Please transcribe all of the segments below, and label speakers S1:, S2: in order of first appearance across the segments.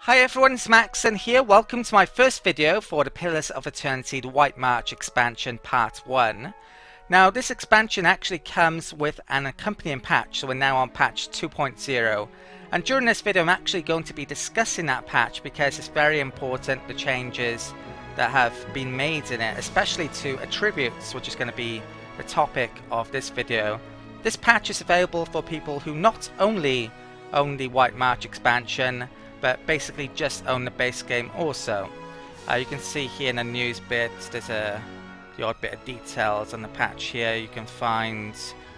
S1: Hi everyone, it's Macsen here. Welcome to my first video for the Pillars of Eternity, the White March expansion part 1. Now this expansion actually comes with an accompanying patch, so we're now on patch 2.0. And during this video I'm actually going to be discussing that patch because it's very important, the changes that have been made in it, especially to attributes, which is going to be the topic of this video. This patch is available for people who not only own the White March expansion, but basically just own the base game also. You can see here in the news bit, there's the odd bit of details on the patch here. You can find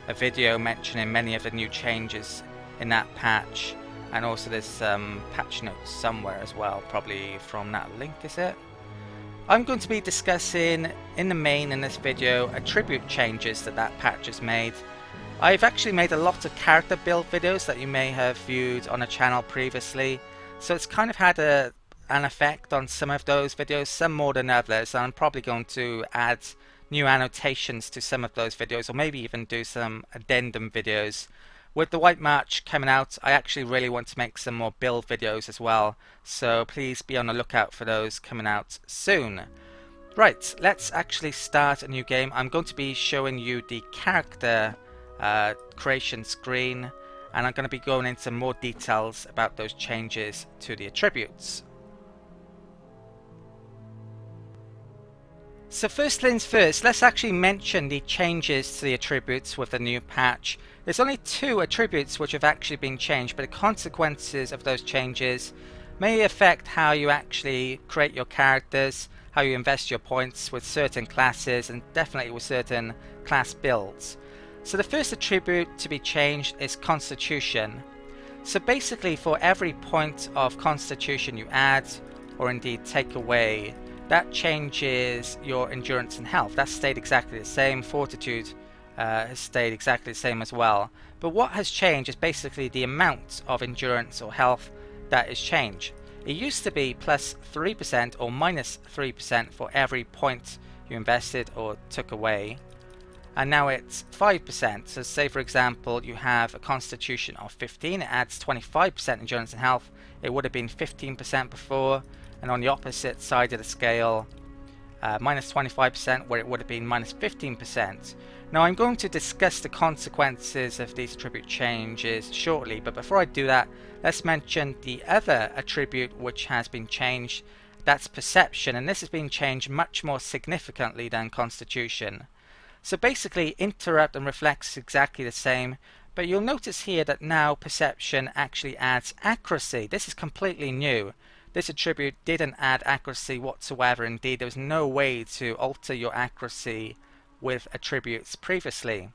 S1: a video mentioning many of the new changes in that patch, and also there's some patch notes somewhere as well, probably from that link, is it? I'm going to be discussing in the main in this video attribute changes that patch has made. I've actually made a lot of character build videos that you may have viewed on the channel previously, so it's kind of had an effect on some of those videos, some more than others, and I'm probably going to add new annotations to some of those videos, or maybe even do some addendum videos. With the White March coming out, I actually really want to make some more build videos as well, so please be on the lookout for those coming out soon. Right, let's actually start a new game. I'm going to be showing you the character creation screen, and I'm going to be going into more details about those changes to the attributes. So first things first, let's actually mention the changes to the attributes with the new patch. There's only 2 attributes which have actually been changed, but the consequences of those changes may affect how you actually create your characters, how you invest your points with certain classes, and definitely with certain class builds. So the first attribute to be changed is Constitution. So basically for every point of Constitution you add, or indeed take away, that changes your endurance and health. That stayed exactly the same. Fortitude has stayed exactly the same as well. But what has changed is basically the amount of endurance or health that is changed. It used to be plus 3% or minus 3% for every point you invested or took away. And now it's 5%. So say for example you have a constitution of 15, it adds 25% endurance and health. It would have been 15% before, and on the opposite side of the scale, minus 25%, where it would have been minus 15%. Now I'm going to discuss the consequences of these attribute changes shortly, but before I do that, let's mention the other attribute which has been changed. That's Perception, and this has been changed much more significantly than Constitution. So basically Interrupt and Reflect is exactly the same, but you'll notice here that now Perception actually adds Accuracy. This is completely new. This attribute didn't add accuracy whatsoever. Indeed, there was no way to alter your accuracy with attributes previously.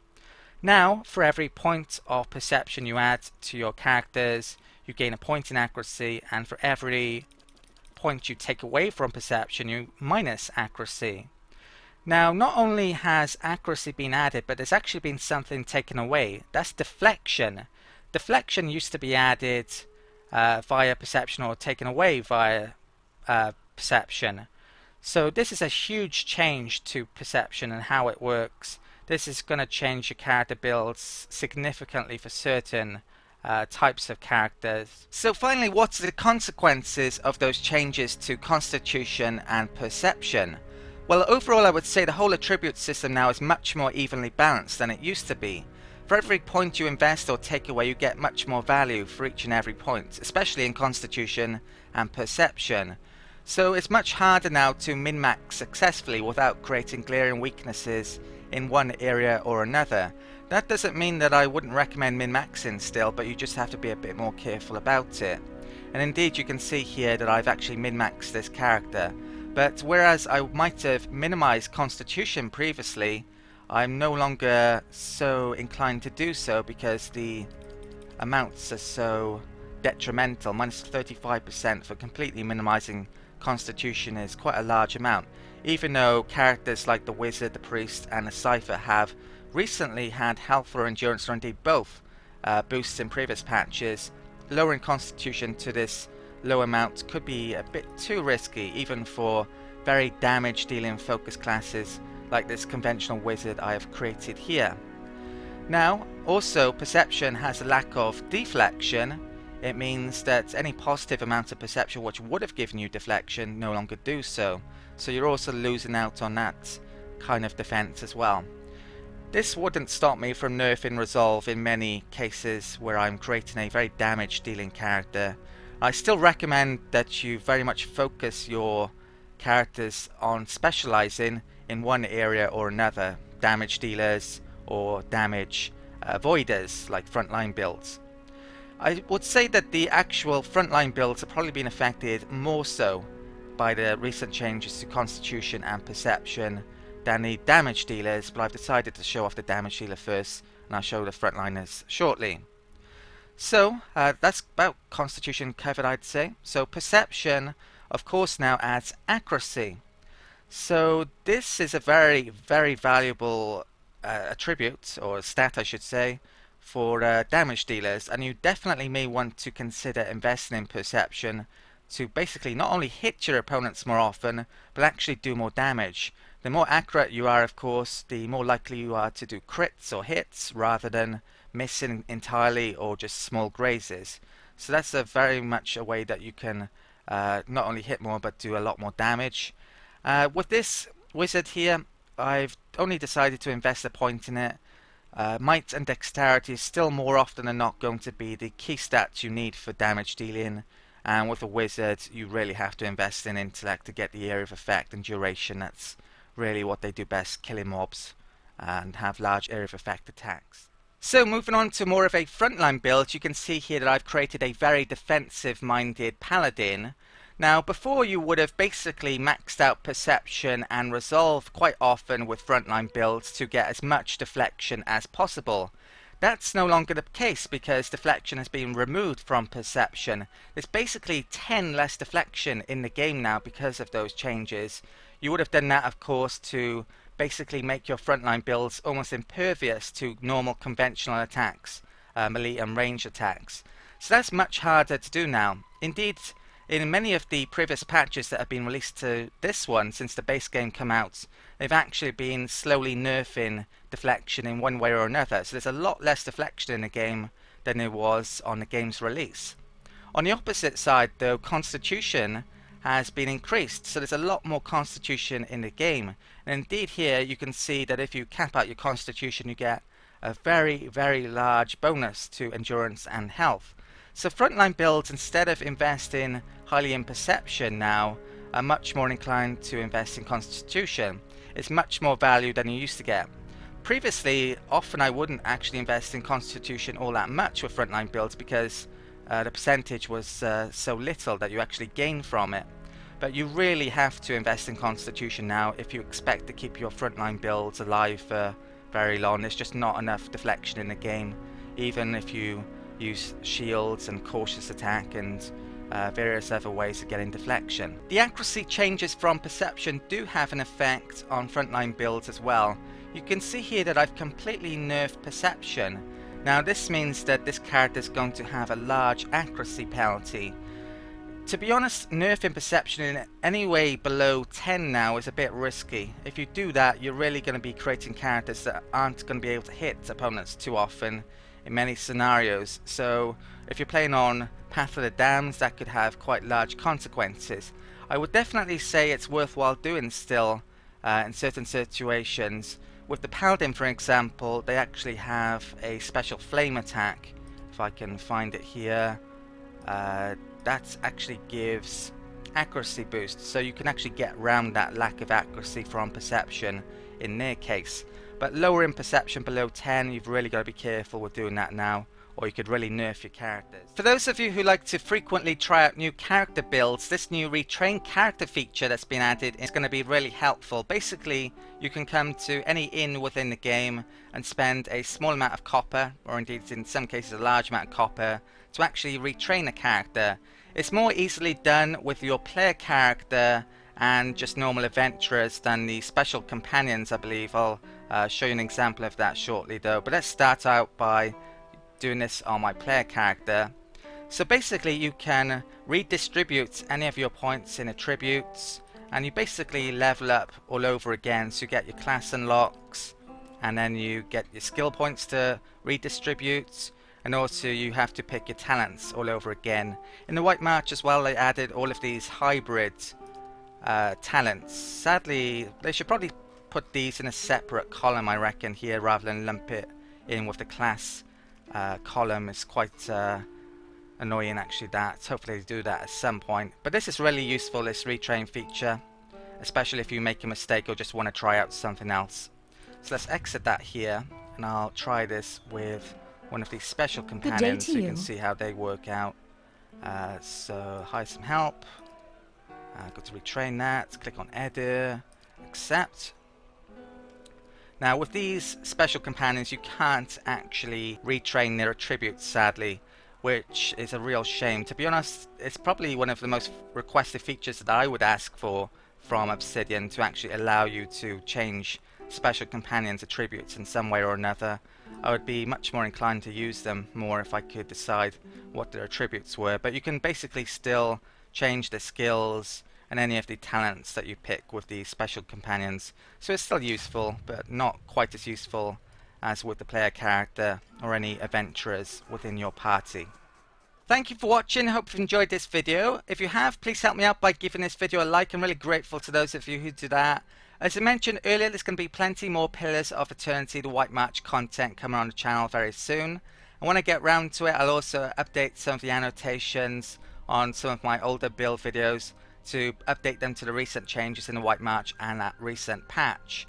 S1: Now, for every point of Perception you add to your characters, you gain a point in accuracy, and for every point you take away from Perception, you minus accuracy. Now, not only has accuracy been added, but there's actually been something taken away. That's Deflection. Deflection used to be added via Perception, or taken away via Perception. So this is a huge change to Perception and how it works. This is going to change your character builds significantly for certain types of characters. So finally, what's the consequences of those changes to Constitution and Perception? Well, overall I would say the whole attribute system now is much more evenly balanced than it used to be. For every point you invest or take away, you get much more value for each and every point, especially in Constitution and Perception. So it's much harder now to min-max successfully without creating glaring weaknesses in one area or another. That doesn't mean that I wouldn't recommend min-maxing still, but you just have to be a bit more careful about it. And indeed you can see here that I've actually min-maxed this character. But whereas I might have minimized Constitution previously, I'm no longer so inclined to do so because the amounts are so detrimental. Minus 35% for completely minimizing Constitution is quite a large amount. Even though characters like the Wizard, the Priest and the Cypher have recently had health or endurance, or indeed both, boosts in previous patches, lowering Constitution to this low amount could be a bit too risky, even for very damage dealing focus classes like this conventional wizard I have created here. Now also Perception has a lack of deflection it means that any positive amount of perception which would have given you deflection no longer do so. So you're also losing out on that kind of defense as well. This wouldn't stop me from nerfing resolve in many cases where I'm creating a very damage dealing character. I still recommend that you very much focus your characters on specializing in one area or another, damage dealers or damage avoiders like frontline builds. I would say that the actual frontline builds have probably been affected more so by the recent changes to Constitution and Perception than the damage dealers, but I've decided to show off the damage dealer first, and I'll show the frontliners shortly. So that's about Constitution covered, I'd say. So Perception, of course, now adds accuracy. So this is a very, very valuable attribute, or stat I should say, for damage dealers, and you definitely may want to consider investing in Perception to basically not only hit your opponents more often, but actually do more damage. The more accurate you are, of course, the more likely you are to do crits or hits rather than missing entirely or just small grazes. So that's very much a way that you can not only hit more but do a lot more damage. With this wizard here, I've only decided to invest a point in it. Might and dexterity is still more often than not going to be the key stats you need for damage dealing, and with a wizard you really have to invest in intellect to get the area of effect and duration. That's really what they do best, killing mobs and have large area of effect attacks. So moving on to more of a frontline build, you can see here that I've created a very defensive minded paladin. Now before you would have basically maxed out Perception and Resolve quite often with frontline builds to get as much deflection as possible. That's no longer the case because deflection has been removed from Perception. There's basically 10 less deflection in the game now because of those changes. You would have done that, of course, to basically make your frontline builds almost impervious to normal conventional attacks, melee and range attacks. So that's much harder to do now. Indeed, in many of the previous patches that have been released to this one since the base game came out, they've actually been slowly nerfing deflection in one way or another. So there's a lot less deflection in the game than there was on the game's release. On the opposite side, though, Constitution has been increased, so there's a lot more Constitution in the game. And indeed here you can see that if you cap out your Constitution you get a very, very large bonus to endurance and health. So frontline builds, instead of investing highly in Perception now, are much more inclined to invest in Constitution. It's much more value than you used to get. Previously, often I wouldn't actually invest in Constitution all that much with frontline builds because the percentage was so little that you actually gain from it. But you really have to invest in Constitution now if you expect to keep your frontline builds alive for very long. There's just not enough deflection in the game, even if you use shields and cautious attack and various other ways of getting deflection. The accuracy changes from Perception do have an effect on frontline builds as well. You can see here that I've completely nerfed Perception. Now this means that this character is going to have a large accuracy penalty. To be honest, nerfing Perception in any way below 10 now is a bit risky. If you do that, you're really going to be creating characters that aren't going to be able to hit opponents too often in many scenarios. So if you're playing on Path of the Damned, that could have quite large consequences. I would definitely say it's worthwhile doing still in certain situations. With the Paladin, for example, they actually have a special flame attack. If I can find it here, that actually gives accuracy boost, so you can actually get around that lack of accuracy from Perception in their case. But lowering Perception below 10, you've really got to be careful with doing that now, or you could really nerf your characters. For those of you who like to frequently try out new character builds, this new retrain character feature that's been added is going to be really helpful. Basically, you can come to any inn within the game and spend a small amount of copper, or indeed in some cases a large amount of copper, to actually retrain a character. It's more easily done with your player character and just normal adventurers than the special companions, I believe. I'll show you an example of that shortly though, but let's start out by doing this on my player character. So basically you can redistribute any of your points in attributes, and you basically level up all over again. So you get your class unlocks, and then you get your skill points to redistribute, and also you have to pick your talents all over again. In the White March as well, they added all of these hybrid talents. Sadly, they should probably put these in a separate column, I reckon, here, rather than lump it in with the class column. It's quite annoying actually that. Hopefully they do that at some point. But this is really useful, this retrain feature, especially if you make a mistake or just want to try out something else. So let's exit that here, and I'll try this with one of these special companions so you can see how they work out. So hire some help, go to retrain that, click on edit, accept. Now with these special companions you can't actually retrain their attributes, sadly, which is a real shame. To be honest, it's probably one of the most requested features that I would ask for from Obsidian, to actually allow you to change special companions attributes in some way or another. I would be much more inclined to use them more if I could decide what their attributes were, but you can basically still change the skills and any of the talents that you pick with the special companions. So it's still useful, but not quite as useful as with the player character or any adventurers within your party. Thank you for watching. I hope you've enjoyed this video. If you have, please help me out by giving this video a like. I'm really grateful to those of you who do that. As I mentioned earlier, there's going to be plenty more Pillars of Eternity, the White March content coming on the channel very soon. And when I get round to it, I'll also update some of the annotations on some of my older build videos to update them to the recent changes in the White March and that recent patch.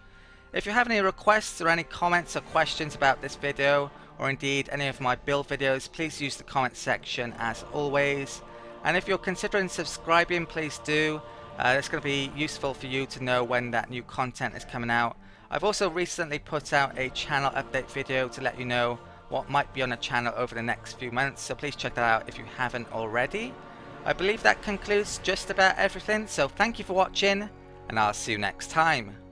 S1: If you have any requests or any comments or questions about this video, or indeed any of my build videos, please use the comment section as always. And if you're considering subscribing, please do. It's going to be useful for you to know when that new content is coming out. I've also recently put out a channel update video to let you know what might be on the channel over the next few months, so please check that out if you haven't already. I believe that concludes just about everything, so thank you for watching, and I'll see you next time.